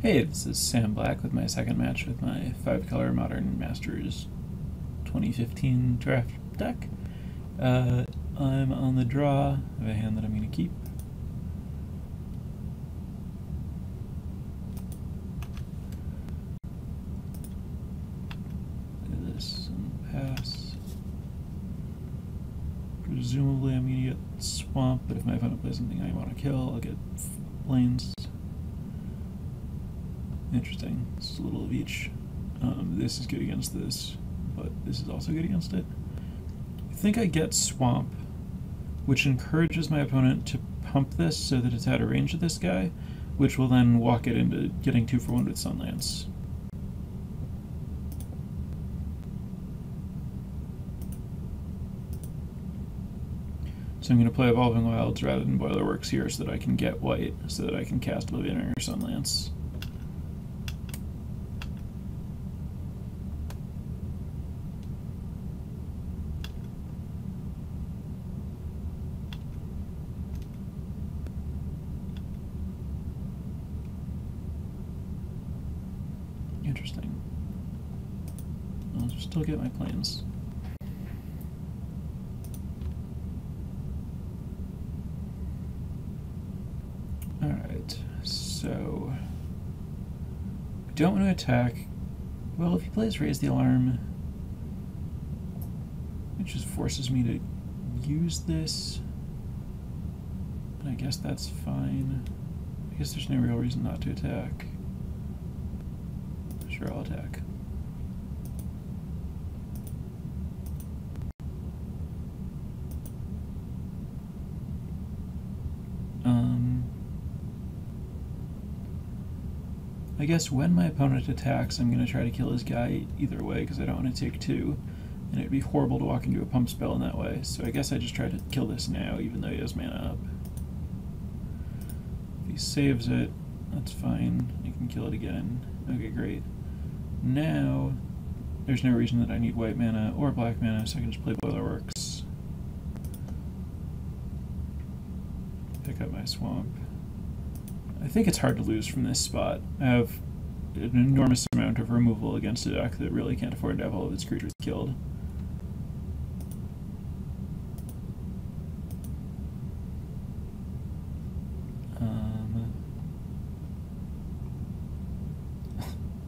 Hey, this is Sam Black with my second match with my 5-color Modern Masters 2015 draft deck. I'm on the draw of a hand that I'm going to keep. Do this and pass. Presumably I'm going to get Swamp, but if my opponent plays something I want to kill, I'll get Plains. Interesting. This is a little of each. This is good against this, but this is also good against it. I think I get Swamp, which encourages my opponent to pump this so that it's out of range of this guy, which will then walk it into getting 2-for-1 with Sunlance. So I'm going to play Evolving Wilds rather than Boilerworks here so that I can get white, so that I can cast Oblivion or Sunlance. Interesting. I'll still get my Plains. Alright, so I don't want to attack. Well, if he plays Raise the Alarm, it just forces me to use this. And I guess that's fine. I guess there's no real reason not to attack. Sure, I'll attack. I guess when my opponent attacks, I'm going to try to kill his guy either way because I don't want to take 2. And it'd be horrible to walk into a pump spell in that way. So I guess I just try to kill this now, even though he has mana up. If he saves it, that's fine. I can kill it again. Okay, great. Now, there's no reason that I need white mana or black mana, so I can just play Boilerworks. Pick up my Swamp. I think it's hard to lose from this spot. I have an enormous amount of removal against a deck that really can't afford to have all of its creatures killed.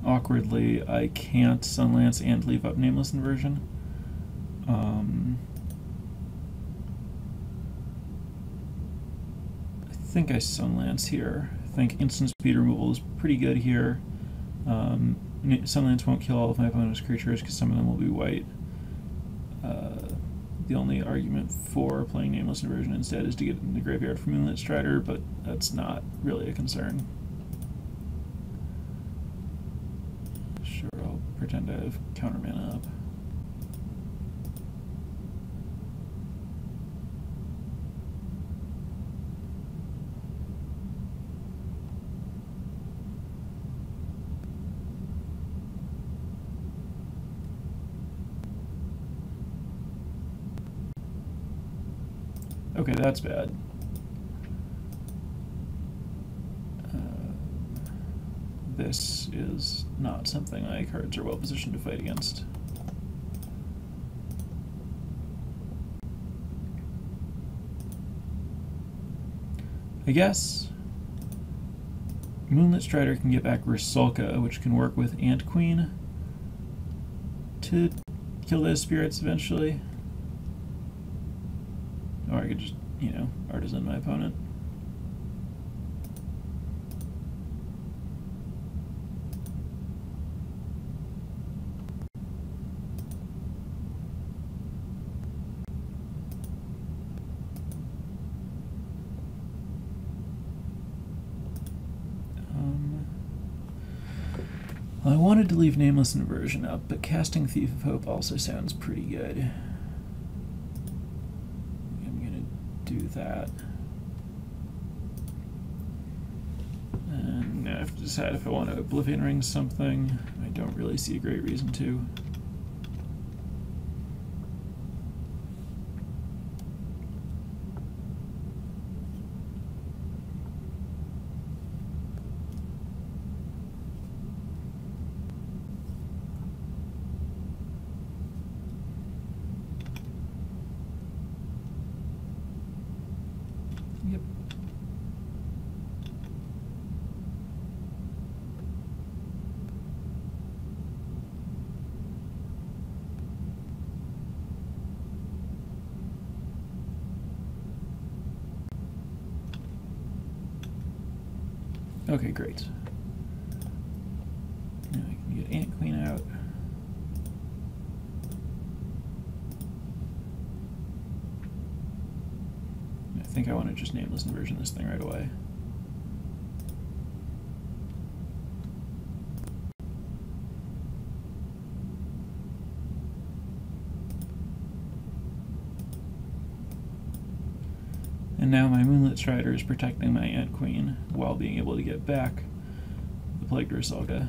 Awkwardly, I can't Sunlance and leave up Nameless Inversion. I think I Sunlance here. I think instant speed removal is pretty good here. Sunlance won't kill all of my opponent's creatures because some of them will be white. The only argument for playing Nameless Inversion instead is to get in the graveyard for Moonlit Strider, but that's not really a concern. Sure, I'll pretend I have counter mana up. Okay, that's bad. This is not something my cards are well positioned to fight against. I guess Moonlit Strider can get back Rusalka, which can work with Ant Queen to kill those spirits eventually. Or I could just, Artisan my opponent. I wanted to leave Nameless Inversion up, but casting Thief of Hope also sounds pretty good. I'm going to do that. And now I have to decide if I want to Oblivion Ring something. I don't really see a great reason to. Yep. Okay, great. Now I can get Ant Queen out. I think I want to just nameless inversion this thing right away. And now my Moonlit Strider is protecting my Ant Queen while being able to get back the Plague Ursalga.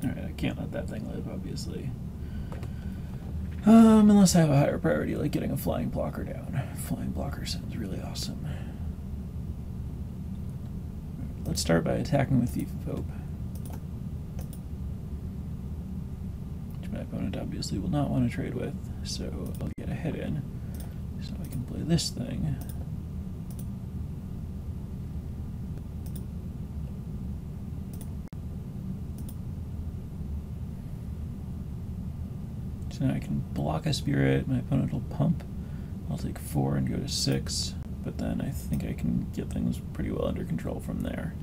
Alright, I can't let that thing live, obviously. Unless I have a higher priority, like getting a Flying Blocker down. Flying Blocker sounds really awesome. Let's start by attacking with Thief of Hope. Which my opponent obviously will not want to trade with, so I'll get a hit in. So I can play this thing. So now I can block a Spirit, my opponent will pump. I'll take 4 and go to 6, but then I think I can get things pretty well under control from there.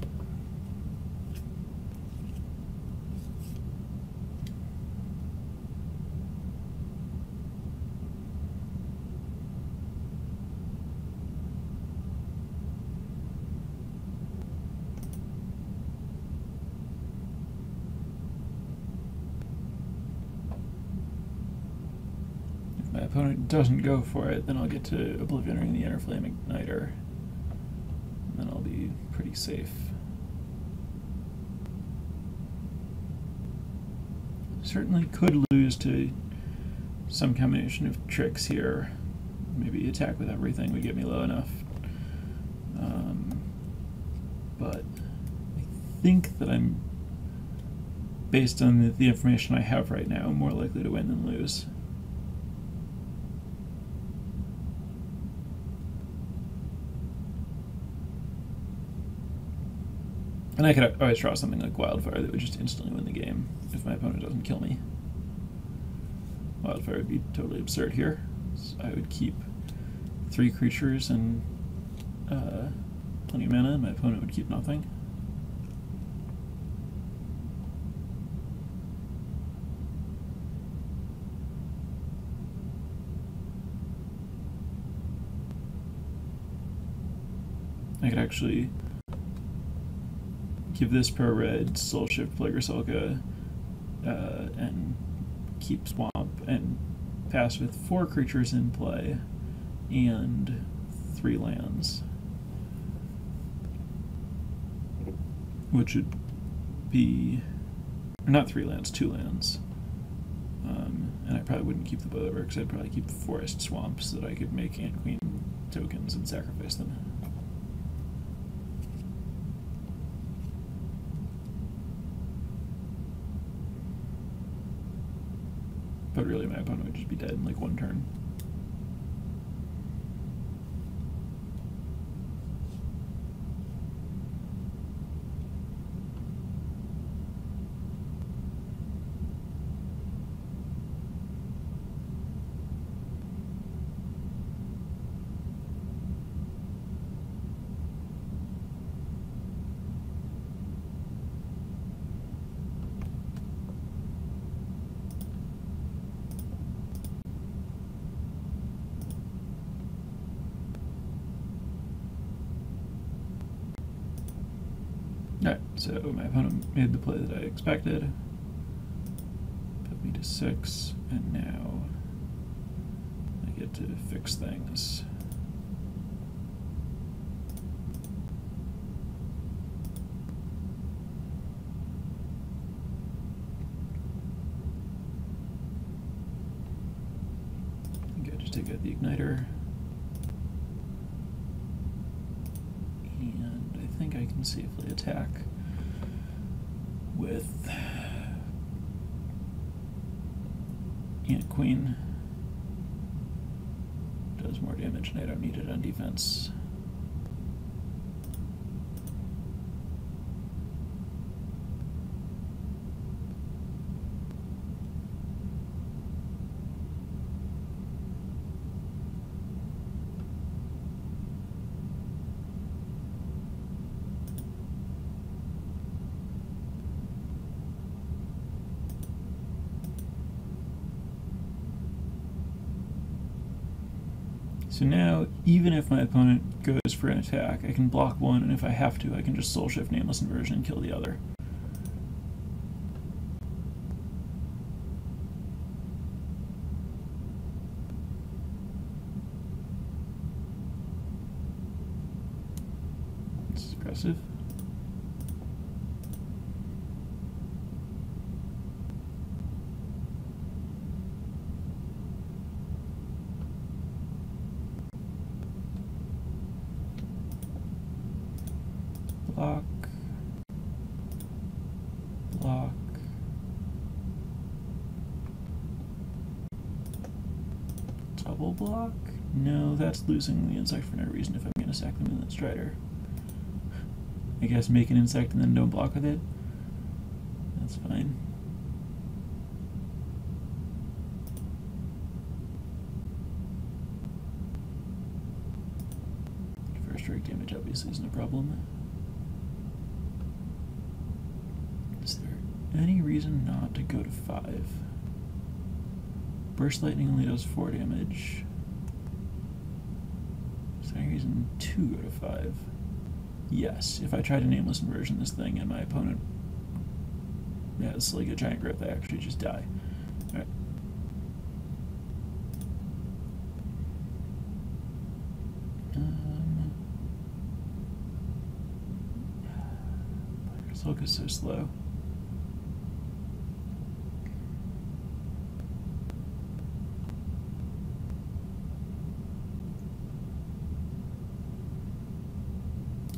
My opponent doesn't go for it, then I'll get to Oblivioning the Inner Flame Igniter. And then I'll be pretty safe. Certainly could lose to some combination of tricks here. Maybe attack with everything would get me low enough. But I think that I'm, based on the information I have right now, more likely to win than lose. And I could always draw something like Wildfire that would just instantly win the game if my opponent doesn't kill me. Wildfire would be totally absurd here. So I would keep 3 creatures and plenty of mana, and my opponent would keep nothing. I could actually give this pro red Soul Shift Plague Ursalga and keep Swamp and pass with 4 creatures in play and 3 lands, which would be, or not 3 lands, 2 lands. And I probably wouldn't keep the Boulder because I'd probably keep the Forest Swamp so that I could make Ant Queen tokens and sacrifice them. But really, my opponent would just be dead in like 1 turn. Alright, so my opponent made the play that I expected. Put me to 6, and now I get to fix things. I think I just take out the Igniter. can safely attack with Ant Queen. Does more damage and I don't need it on defense. So now, even if my opponent goes for an attack, I can block one, and if I have to, I can just Soul Shift Nameless Inversion and kill the other. This is aggressive. Block, block, double block? No, that's losing the insect for no reason if I'm going to sack the Moonlit Strider. I guess make an insect and then don't block with it? That's fine. First strike damage obviously isn't a problem. Is there any reason not to go to 5? Burst Lightning only does 4 damage. Is there any reason to go to 5? Yes, if I try to Nameless Inversion this thing and my opponent has like a giant growth, I actually just die. Alright. This Hulk is so slow.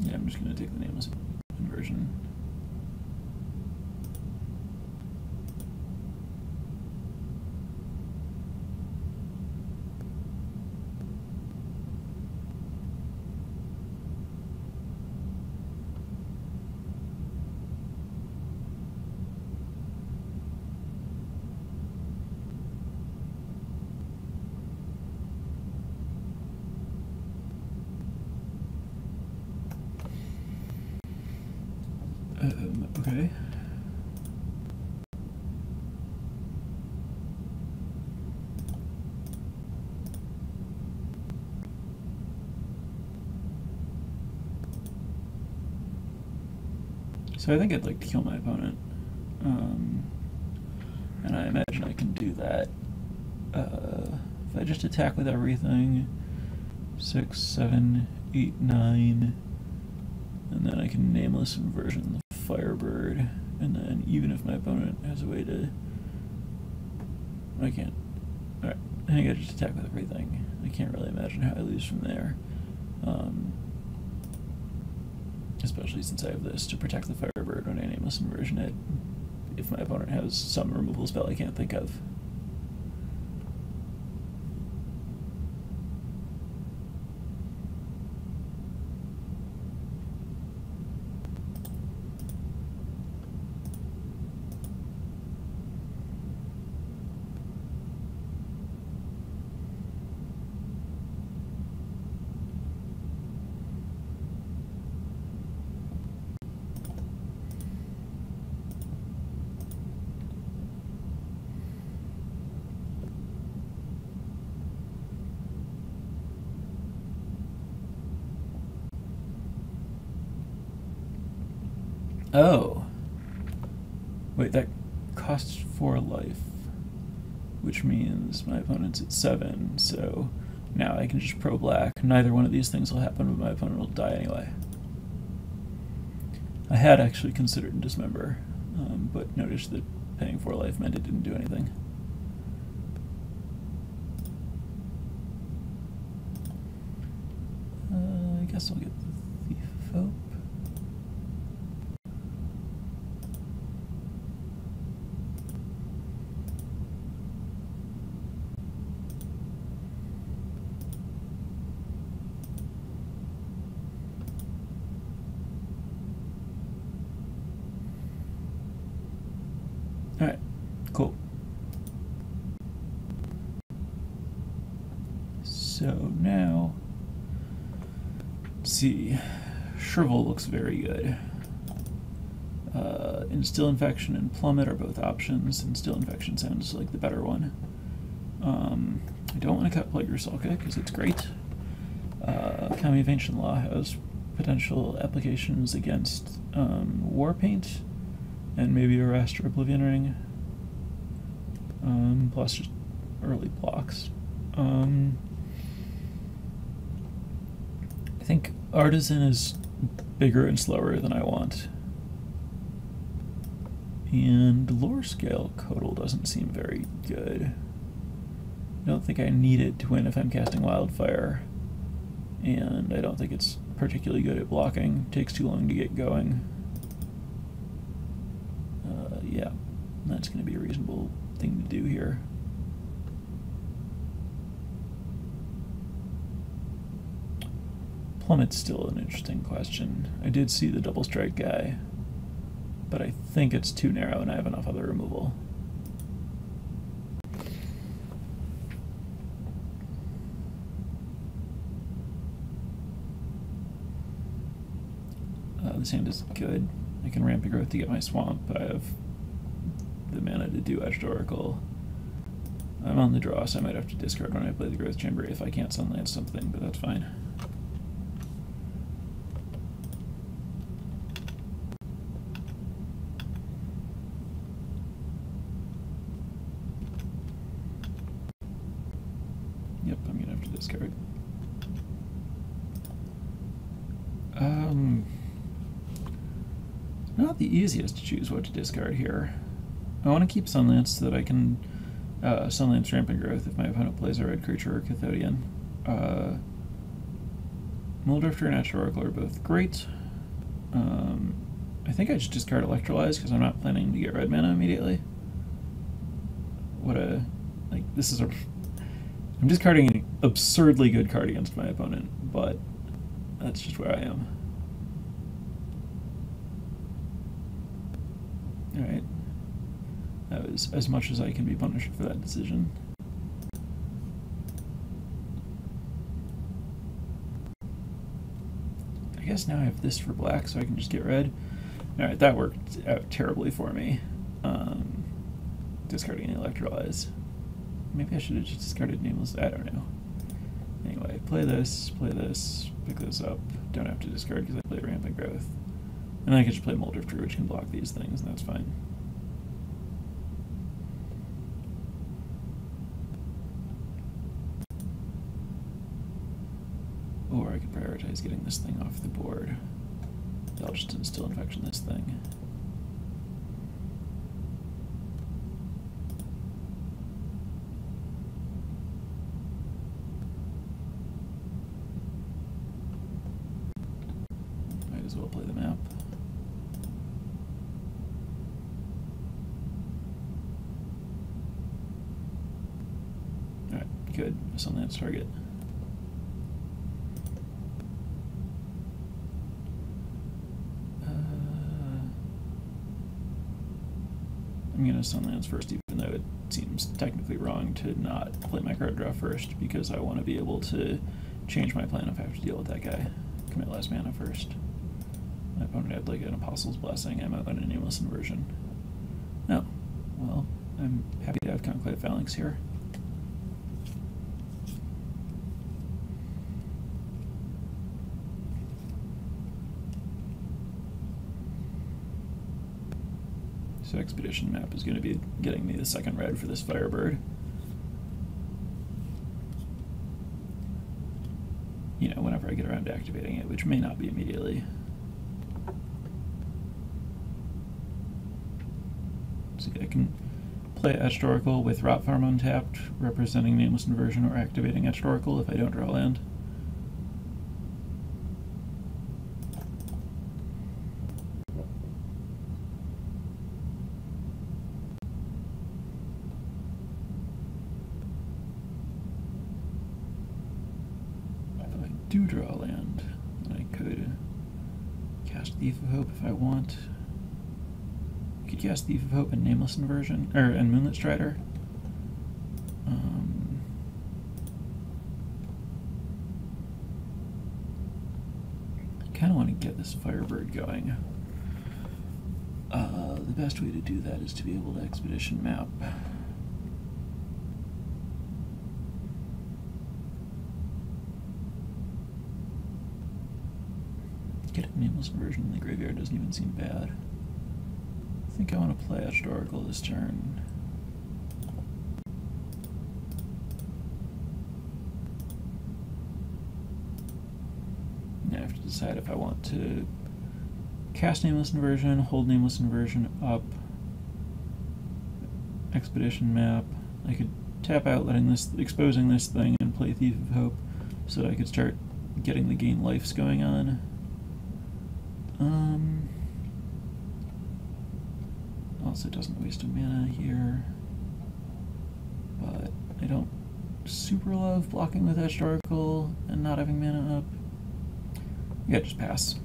Yeah, I'm just going to take the Nameless Inversion. Okay. So I think I'd like to kill my opponent. And I imagine I can do that. If I just attack with everything, 6, 7, 8, 9, and then I can Nameless Inversion the Firebird, and then even if my opponent has a way to... I can't. Alright, I think I just attack with everything. I can't really imagine how I lose from there. Especially since I have this to protect the Firebird when I Nameless Inversion it, if my opponent has some removal spell I can't think of. Oh. Wait, that costs 4 life, which means my opponent's at 7, so now I can just pro black. Neither one of these things will happen, but my opponent will die anyway. I had actually considered Dismember, but noticed that paying 4 life meant it didn't do anything. I guess I'll get the Thief of Hope. Cool. So now, let's see. Shrivel looks very good. Instill Infection and Plummet are both options. Instill Infection sounds like the better one. I don't want to cut Plague Rusalka because it's great. Kami of Ancient Law has potential applications against Warpaint and maybe a Raster Oblivion Ring. Plus just early blocks. I think Artisan is bigger and slower than I want. And Lore Scale Codal doesn't seem very good. I don't think I need it to win if I'm casting Wildfire. And I don't think it's particularly good at blocking. It takes too long to get going. Yeah, that's going to be a reasonable thing to do here. Plummet's still an interesting question. I did see the double strike guy, but I think it's too narrow and I have enough other removal. This hand is good. I can Rampant Growth to get my swamp. I have the mana to do Etched Oracle. I'm on the draw, so I might have to discard when I play the Growth Chamber if I can't Sunlance something, but that's fine. Yep, I'm gonna have to discard. Not the easiest to choose what to discard here. I want to keep Sunlance so that I can Sunlance Rampant Growth if my opponent plays a red creature or Cathodian. Muldrifter and Etched Oracle are both great. I think I just discard Electrolyze because I'm not planning to get red mana immediately. What a... like, this is a... I'm discarding an absurdly good card against my opponent, but that's just where I am. Alright. That was as much as I can be punished for that decision. I guess now I have this for black, so I can just get red. Alright, that worked out terribly for me. Discarding an Electrolyze. Maybe I should have just discarded Nameless. I don't know. Anyway, play this, pick this up. Don't have to discard because I play Rampant Growth. And I can just play Muldrifter, which can block these things, and that's fine. Or I could prioritize getting this thing off the board. I'll just Instill Infection this thing. Might as well play the map. Alright, good. Sunlance target. I'm going to Sunlance first, even though it seems technically wrong to not play my card draw first, because I want to be able to change my plan if I have to deal with that guy. Commit last mana first. My opponent had like an Apostle's Blessing. I might win a Nameless Inversion. No. Well, I'm happy to have Conclave Phalanx here. So Expedition map is going to be getting me the second red for this Firebird. You know, whenever I get around to activating it, which may not be immediately. See, I can play Etched Oracle with Rot Farm untapped, representing Nameless Inversion, or activating Etched Oracle if I don't draw land. Do draw land, and I could cast Thief of Hope if I want. could cast Thief of Hope and Nameless Inversion, and Moonlit Strider. I kind of want to get this Firebird going. The best way to do that is to be able to Expedition Map. Get a Nameless Inversion in the graveyard doesn't even seem bad. I think I want to play Etched Oracle this turn. I have to decide if I want to cast Nameless Inversion, hold Nameless Inversion up, Expedition Map. I could tap out, exposing this thing, and play Thief of Hope, so that I could start getting the gain lives going on. Also doesn't waste a mana here, but I don't super love blocking with Etched Oracle and not having mana up. Yeah, just pass.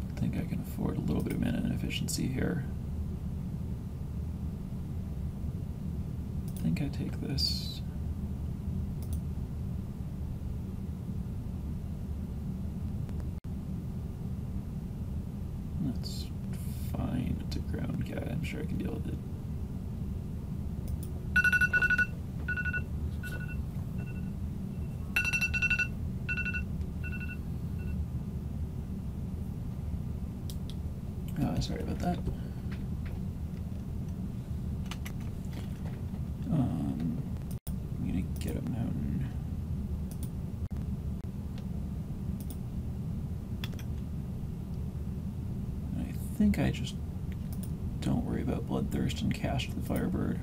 I think I can afford a little bit of mana inefficiency here. I think I take this. That's fine. It's a ground guy. I'm sure I can deal with it. Sorry about that. I'm gonna get a mountain. I think I just don't worry about Bloodthirst and cast the Firebird.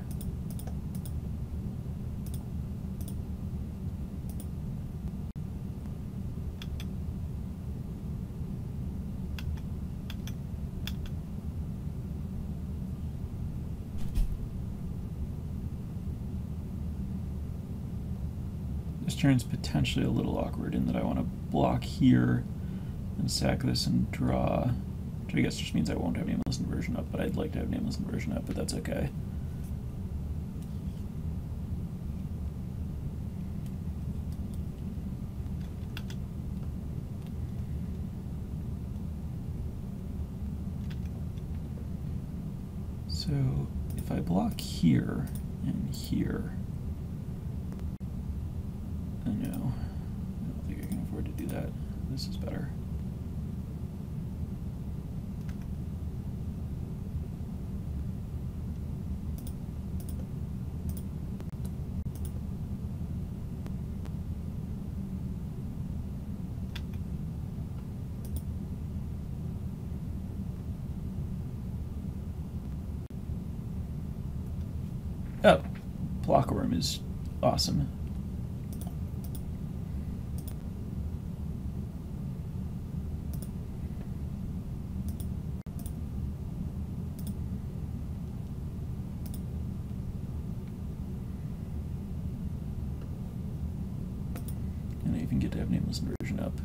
This turn's potentially a little awkward in that I want to block here and sack this and draw, which I guess just means I won't have Nameless Inversion up, but I'd like to have Nameless Inversion up, but that's okay. So if I block here and here, no, I don't think I can afford to do that. This is better. Oh, Blockworm is awesome. And I even get to have Nameless Inversion up.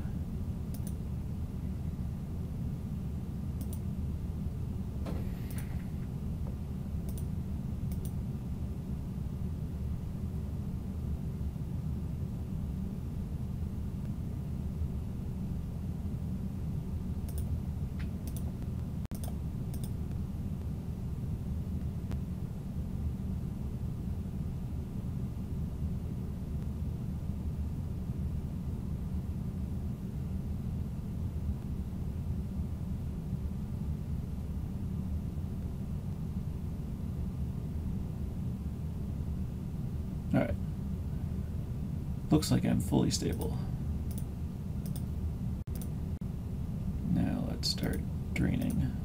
Alright. Looks like I'm fully stable. Now let's start draining.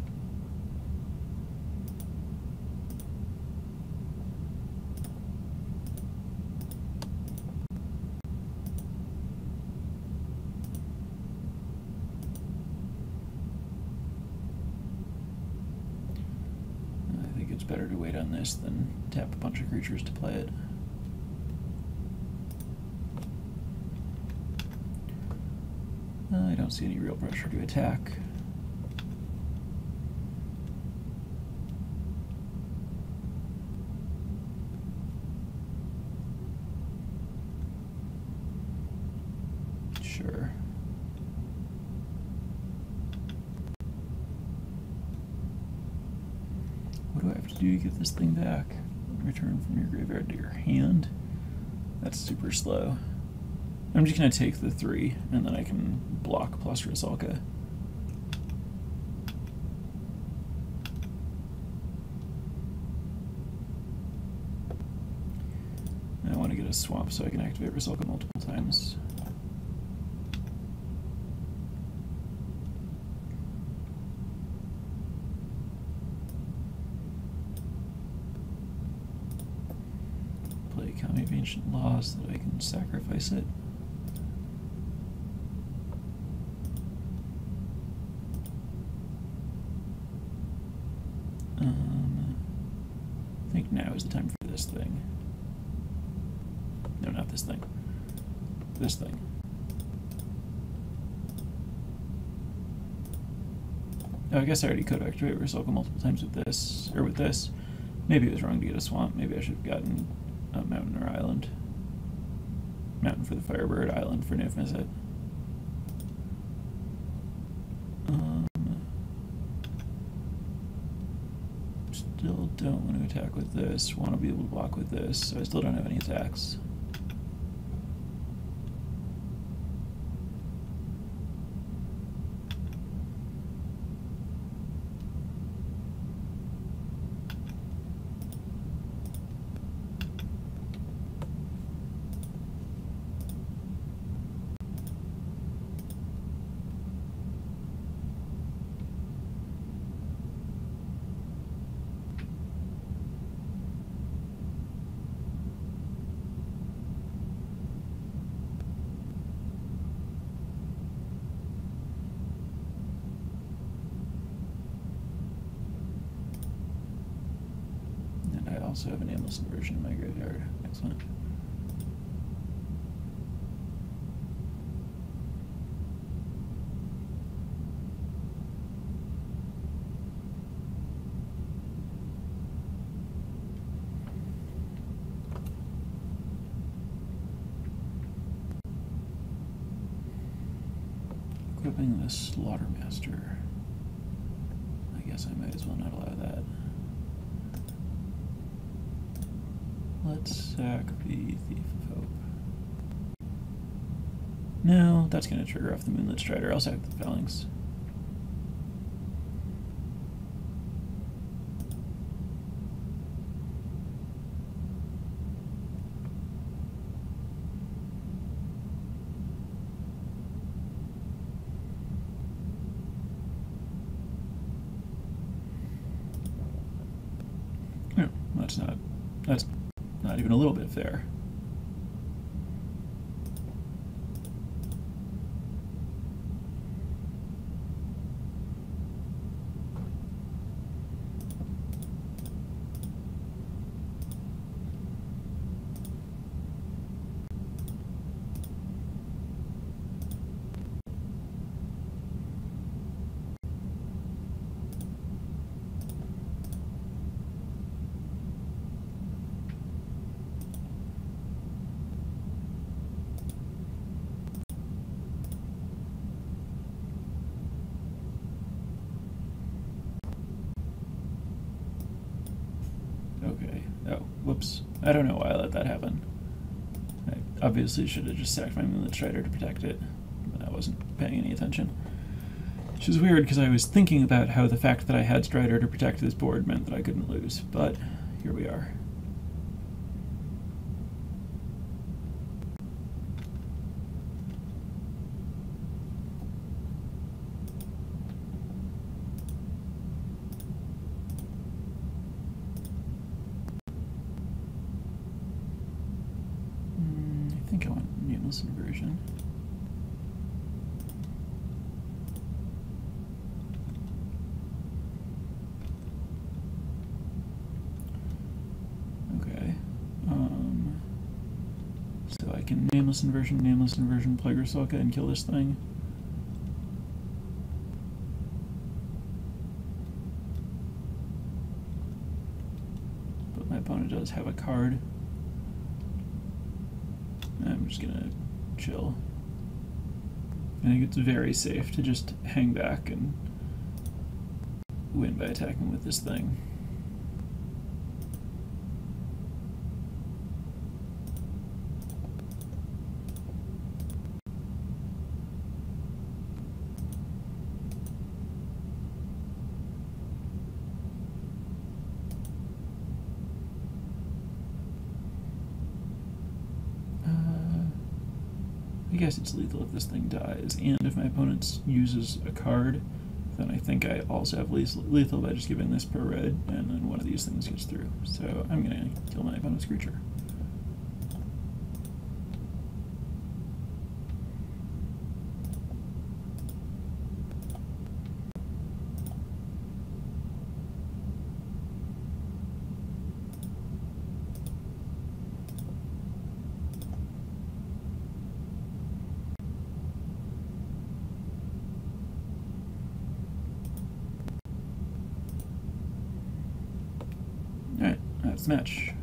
I think it's better to wait on this than tap a bunch of creatures to play it. I don't see any real pressure to attack. Sure. What do I have to do to get this thing back? Return from your graveyard to your hand? That's super slow. I'm just going to take the 3, and then I can block plus Rusalka. I want to get a swamp so I can activate Rusalka multiple times. Play Kami of Ancient Law so that I can sacrifice it. I think now is the time for this thing. No, not this thing. This thing. Oh, I guess I already could have activated Rusalka multiple times with this, or with this. Maybe it was wrong to get a swamp. Maybe I should have gotten a mountain or island. Mountain for the Firebird, island for Niv-Mizzet. Still don't want to attack with this. Want to be able to block with this, so I still don't have any attacks. I also have a Nameless Inversion in my graveyard. Excellent. Equipping the Slaughtermaster. I guess I might as well not allow that. Let's sack the Thief of Hope. No, that's going to trigger off the Moonlit Strider. I'll sack the Phalanx. No, that's not even a little bit fair. Okay. Oh, whoops. I don't know why I let that happen. I obviously should have just sacked my Moonlit Strider to protect it, but I wasn't paying any attention. Which is weird, because I was thinking about how the fact that I had Strider to protect this board meant that I couldn't lose, but here we are. I think I want Nameless Inversion. Okay. So I can Nameless Inversion, Plague Rusalka, and kill this thing. opponent does have a card. I'm just gonna chill. I think it's very safe to just hang back and win by attacking with this thing. I guess it's lethal if this thing dies, and if my opponent uses a card, then I think I also have lethal by just giving this per red, and then one of these things gets through. So I'm going to kill my opponent's creature. Alright, that's the match.